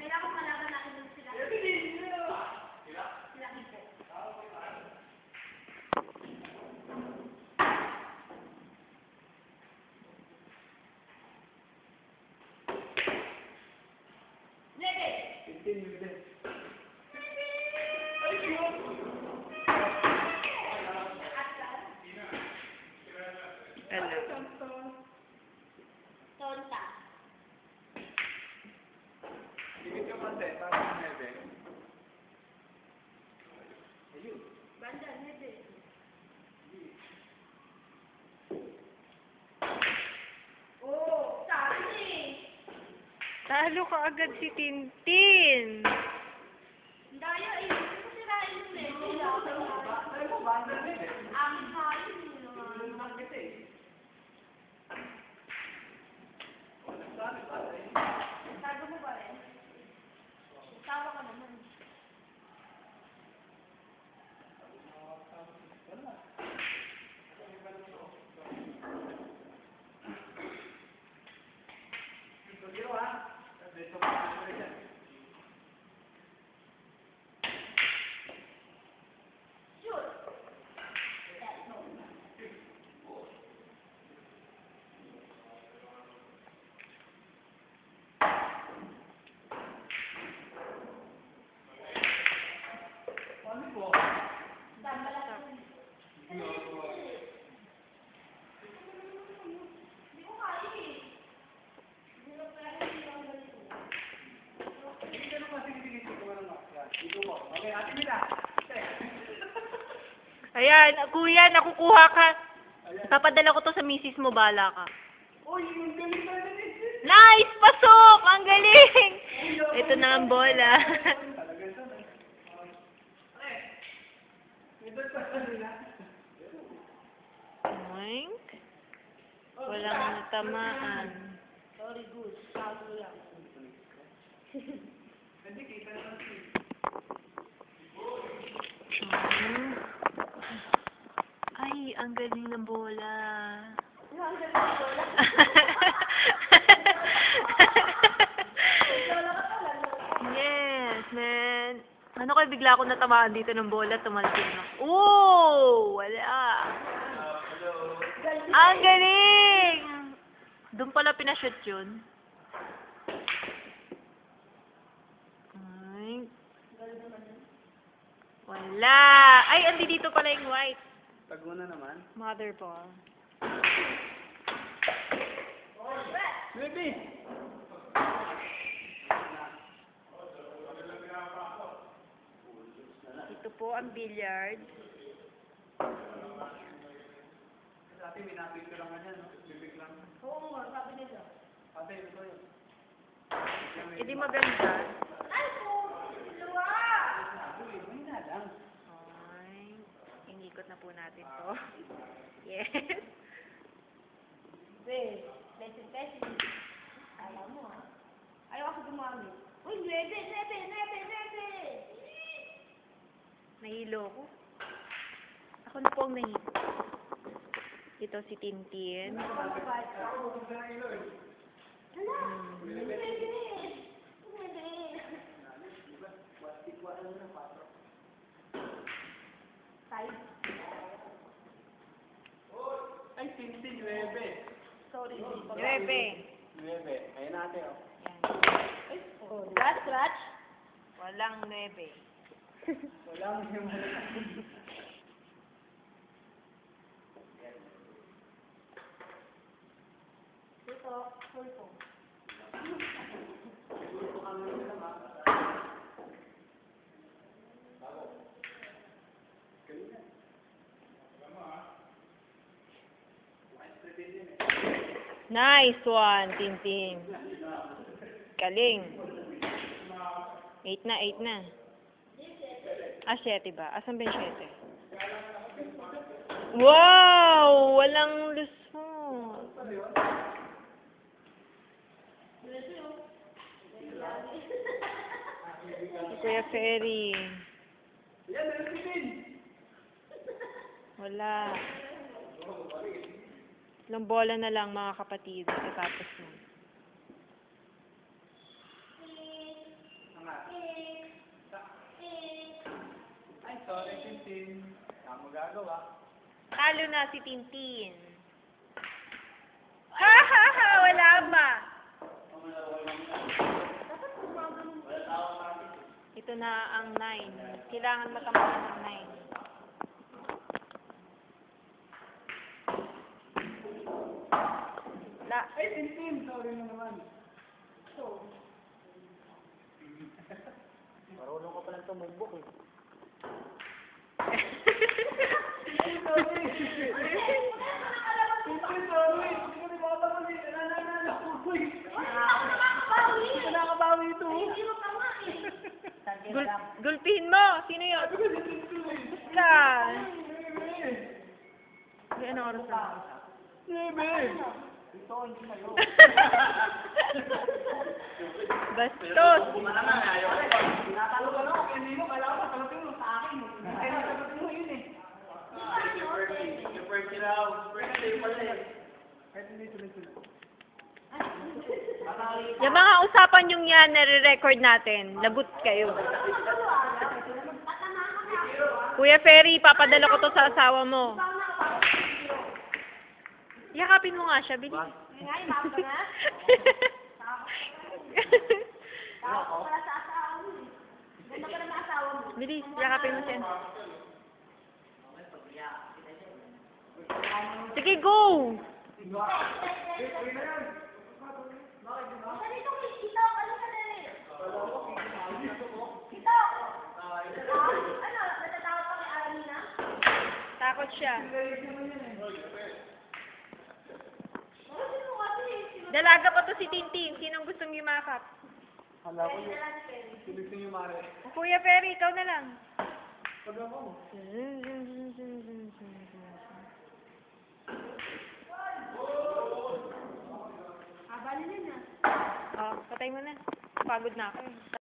Kailangan malaman natin kung sila. Sila Ipo. Tonta. Banda, nebe. Oh, sabi. Talo ka agad si Tintin. Daya, hindi mo sirain yung nebe. Ang sabi nila. Tago mo ba rin? Tawa ka naman. Ayan, kuya, nakukuha ka. Papadala ko to sa misis mo, bala ka. Nice! Pasok! Ang galing! Ito na ang bola. Oink. Walang natamaan. Sorry, good. Tago lang. Ay, ang galing ng bola. Ang galing ng bola. Yes, man. Ano kayo bigla ako natamaan dito ng bola, tumalsik na. Oh! Wala. Ang galing! Doon pala pinashoot yun. Ay. Wala. Ay, andi dito pala yung white. Tago na naman. Mother ball. Baby! Ito po ang billiard. Dati minapig ko lang ganyan, no? Bibig lang. Oo nga, sabi nila. Ate, ito yun. Hindi maganda. Ay, po! Luwa! May na lang. Ay, inikot na po natin to. Yes. Be, beses. Alam mo ah. Ayaw ako gumamit. Uy, nebe! Nahilo ko. Ako na po ang nahilo. Ito si Tintin. Hala! Nebe! Side. Ay, Tintin, 9. Sorry. 9. 9. Ayun natin, oh. Yan. Oh, scratch. Walang 9. Wala mo yung Ito, sulto. Nice one, Tintin. Galing. 8 na. Ah, 7 ba? Asan ba yung 7? Wow! Walang lusot. Kuya Ferry. Yan, meron si Tin. Wala. Ilang bola na lang mga kapatid. Tapos na. Ay, sorry, Tintin. Saan mo gagawa? Talo na si Tintin. Ha ha ha! Wala ba? Ito na ang 9. Kailangan matamaan ng 9. La. Ay, Tintin! Sorry na naman. Marunong ka palang tumumbok eh. Sorry! Tintin, sorry! Hindi ko nababawal eh. Nananalo ko eh. Hindi ko nakabawi ito. Gulpihin mo! Sino yun? Ka! May ano oras na? Sebe! Bastos! Tinatalo ka na ako. Hindi mo, kailangan mo sagutin mo sa akin. Kaya sagutin mo yun eh. Kahit hindi sunod-sunod. Yung mga usapan yung yan, nare-record natin. Lagot kayo. Kuya Ferry, papadala ko to sa asawa mo. Yakapin mo nga siya, bilis. Nga, imap ka na. Tawag ko pala sa asawa mo eh. Ganda pala na asawa mo. Bilis, yakapin mo siya. Sige, go! Ganito, ito, ano ka na rin? Ito! Ano, natatakot pa kay Aramina? Takot siya. Bakit mo kasi? Dalaga pa to si Tintin. Sinong gustong yumakap? Hala ko yun. Tulis na yung mare. Kuya Ferry, ikaw na lang. Pag ako. Haba na yun ah. Oh, patay mo na. Pagod na ako eh.